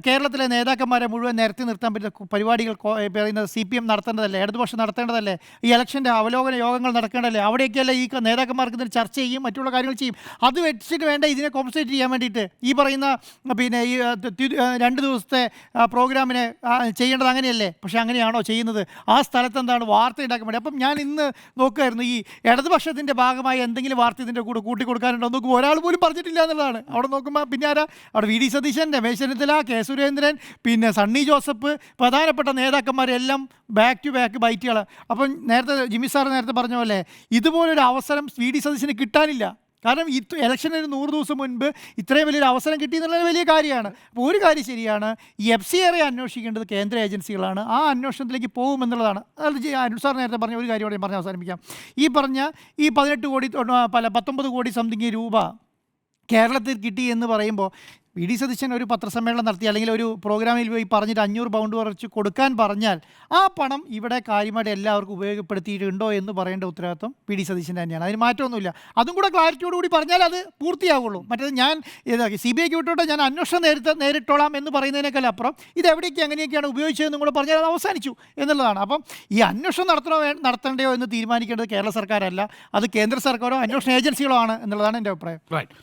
കേരളത്തിലെ നേതാക്കന്മാരെ മുഴുവൻ നിരത്തി നിർത്താൻ പറ്റുന്ന പരിപാടികൾ പറയുന്നത് CPM നടത്തേണ്ടതല്ലേ, ഇടതുപക്ഷം നടത്തേണ്ടതല്ലേ, ഈ ഇലക്ഷൻ്റെ അവലോകന യോഗങ്ങൾ നടക്കേണ്ടതല്ലേ? അവിടെയൊക്കെയല്ലേ ഈ നേതാക്കന്മാർക്ക് ഇതിന് ചർച്ച ചെയ്യും, മറ്റുള്ള കാര്യങ്ങൾ ചെയ്യും. അത് വെച്ചിട്ട് വേണ്ട ഇതിനെ കോമ്പൻസേറ്റ് ചെയ്യാൻ വേണ്ടിയിട്ട് ഈ പറയുന്ന പിന്നെ ഈ 2 ദിവസത്തെ പ്രോഗ്രാമിനെ ചെയ്യേണ്ടത് അങ്ങനെയല്ലേ? പക്ഷേ അങ്ങനെയാണോ ചെയ്യുന്നത്? ആ സ്ഥലത്ത് എന്താണ് വാർത്ത ഉണ്ടാക്കാൻ വേണ്ടി? അപ്പം ഞാൻ ഇന്ന് നോക്കുമായിരുന്നു, ഈ ഇടതുപക്ഷത്തിൻ്റെ ഭാഗമായി എന്തെങ്കിലും വാർത്ത ഇതിൻ്റെ കൂടെ കൂട്ടിക്കൊടുക്കാനുണ്ടോ നോക്കുമ്പോൾ ഒരാൾ പോലും പറഞ്ഞിട്ടില്ല എന്നുള്ളതാണ്. അവിടെ നോക്കുമ്പോൾ പിന്നെ ആരാ അവിടെ? VD സതീശൻ, രമേശ് ചെന്നിത്തല, കെ സുരേന്ദ്രൻ, പിന്നെ സണ്ണി ജോസഫ്, പ്രധാനപ്പെട്ട നേതാക്കന്മാരെല്ലാം ബാക്ക് ടു ബാക്ക് ബൈറ്റുകൾ. അപ്പം നേരത്തെ ജിമ്മി സാർ നേരത്തെ പറഞ്ഞ പോലെ ഇതുപോലൊരു അവസരം VD സതീശന് കിട്ടാനില്ല. കാരണം ഇലക്ഷന് 100 ദിവസം മുൻപ് ഇത്രയും വലിയൊരു അവസരം കിട്ടി എന്നുള്ളത് വലിയ കാര്യമാണ്. അപ്പോൾ ഒരു കാര്യം ശരിയാണ്, ഈ FCRA അന്വേഷിക്കേണ്ടത് കേന്ദ്ര ഏജൻസികളാണ്. ആ അന്വേഷണത്തിലേക്ക് പോകുമെന്നുള്ളതാണ്. അരുൺ സാർ നേരത്തെ പറഞ്ഞ ഒരു കാര്യം പറഞ്ഞ് അവസാനിപ്പിക്കാം. ഈ 18 കോടി 19 കോടി സംതിങ് രൂപ കേരളത്തിൽ കിട്ടി എന്ന് പറയുമ്പോൾ VD സതീശൻ ഒരു പത്രസമ്മേളനം നടത്തി അല്ലെങ്കിൽ ഒരു പ്രോഗ്രാമിൽ പോയി പറഞ്ഞിട്ട് 500 പൗണ്ട് കുറച്ച് കൊടുക്കാൻ പറഞ്ഞാൽ ആ പണം ഇവിടെ കാര്യമായിട്ട് എല്ലാവർക്കും ഉപയോഗപ്പെടുത്തിയിട്ടുണ്ടോ എന്ന് പറയേണ്ട ഉത്തരവാദിത്വം VD സതീശൻ്റെ തന്നെയാണ്. അതിന് മാറ്റമൊന്നുമില്ല. അതും കൂടെ ക്ലാരിറ്റിയോടുകൂടി പറഞ്ഞാൽ അത് പൂർത്തിയാവുള്ളൂ. മറ്റേത് ഞാൻ CBIക്ക് വിട്ടോട്ടെ, ഞാൻ അന്വേഷണം നേരിട്ടോളാം എന്ന് പറയുന്നതിനേക്കാൾ അപ്പുറം ഇത് എവിടേക്ക് എങ്ങനെയൊക്കെയാണ് ഉപയോഗിച്ചതെന്നും കൂടെ പറഞ്ഞാൽ അത് അവസാനിച്ചു എന്നുള്ളതാണ്. അപ്പം ഈ അന്വേഷണം നടത്തണ്ടയോ എന്ന് തീരുമാനിക്കേണ്ടത് കേരള സർക്കാരല്ല, അത് കേന്ദ്ര സർക്കാരോ അന്വേഷണ ഏജൻസികളോ ആണ് എന്നുള്ളതാണ് എൻ്റെ അഭിപ്രായം. റൈറ്റ്.